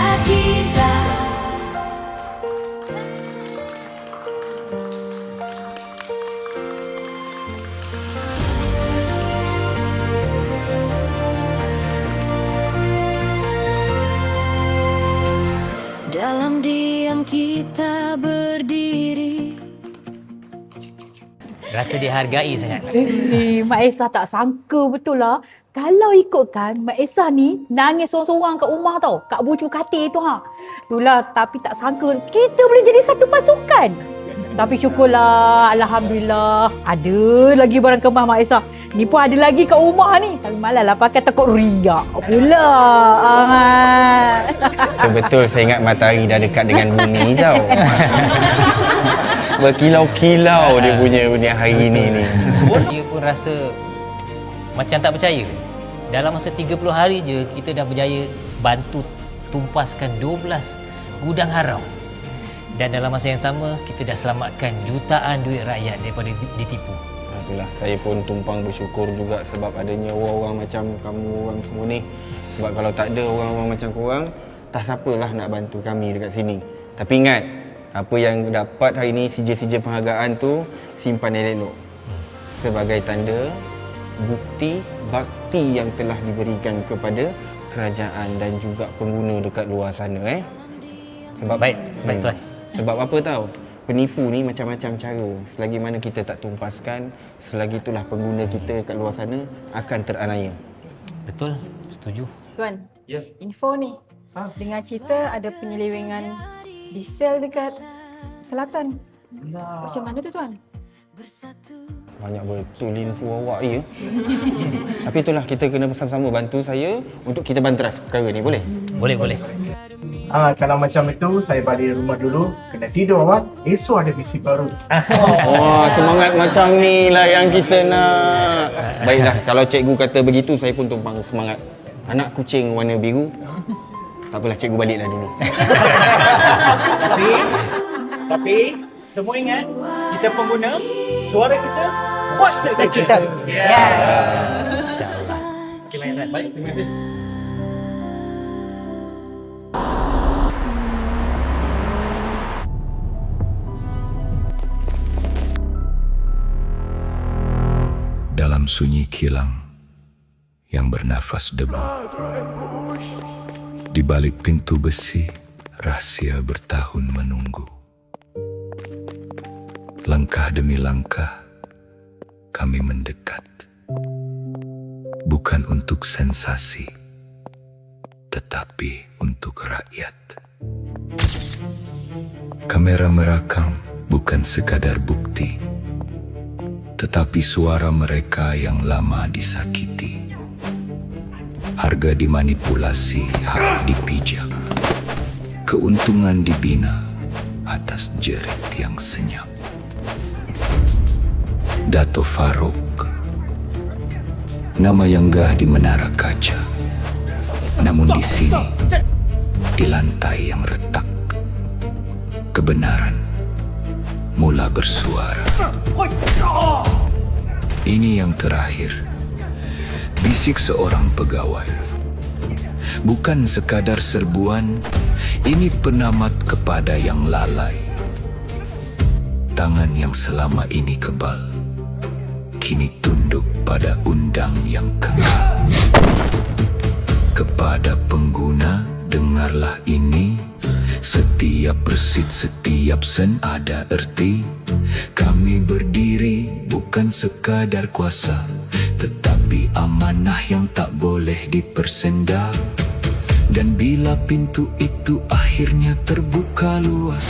bangsa kita. Dalam diam kita berdiri. Rasa dihargai sangat. Mak Esa tak sangka betul lah. Kalau ikutkan, Mak Esa ni nangis sorang-sorang kat rumah tau. Kat bucu katil tu ha. Itulah, tapi tak sangka kita boleh jadi satu pasukan. Tapi syukurlah, Alhamdulillah. Ada lagi barang kemas Mak Esa. Ni pun ada lagi kat rumah ni. Tapi malah lah pakai takut riak pula. Betul, saya ingat matahari dah dekat dengan bumi tau. Berkilau-kilau dia punya hari ni. Dia pun rasa macam tak percaya. Dalam masa 30 hari je kita dah berjaya bantu tumpaskan 12 gudang haram. Dan dalam masa yang sama kita dah selamatkan jutaan duit rakyat daripada ditipu. Itulah, saya pun tumpang bersyukur juga sebab adanya orang-orang macam kamu orang semua ni. Sebab kalau tak ada orang-orang macam korang, tak siapalah nak bantu kami dekat sini. Tapi ingat, apa yang dapat hari ni, sijil-sijil penghargaan tu, simpan elok-elok. Sebagai tanda bukti bakti yang telah diberikan kepada kerajaan dan juga pengguna dekat luar sana. Sebab Baik tuan. Sebab apa tahu? Penipu ni macam-macam cara. Selagi mana kita tak tumpaskan, selagi itulah pengguna kita kat luar sana akan teraniaya. Betul, setuju. Tuan, Ya. info ni. Dengar cerita ada penyelewengan di sel dekat selatan. Macam mana tu tuan? Banyak betul info awak ni ya. Tapi itulah, kita kena bersama-sama bantu saya untuk kita banteras perkara ni, boleh? Boleh. Kalau macam itu, saya balik rumah dulu. Kena tidur awak. Esok ada misi baru. Wah, semangat macam ni lah yang kita nak. Baiklah, kalau cikgu kata begitu, saya pun tumpang semangat. Anak kucing warna biru. Tak apalah, cikgu baliklah dulu. Tapi semua ingat, kita pengguna, suara kita, kuasa kita. Ya. Okey, baik. Terima kasih. Dalam sunyi kilang yang bernafas debu, di balik pintu besi, rahsia bertahun menunggu. Langkah demi langkah, kami mendekat. Bukan untuk sensasi, tetapi untuk rakyat. Kamera merakam bukan sekadar bukti, tetapi suara mereka yang lama disakiti. Harga dimanipulasi, hak dipijak. Keuntungan dibina atas jerit yang senyap. Dato Farouk, nama yang gah di menara kaca. Namun di sini, di lantai yang retak, kebenaran mula bersuara. Ini yang terakhir, bisik seorang pegawai. Bukan sekadar serbuan, ini penamat kepada yang lalai. Tangan yang selama ini kebal, kini tunduk pada undang yang kekal. Kepada pengguna, dengarlah ini. Setiap bersit, setiap sen ada erti. Kami berdiri bukan sekadar kuasa, tetapi amanah yang tak boleh dipersenda. Dan bila pintu itu akhirnya terbuka luas,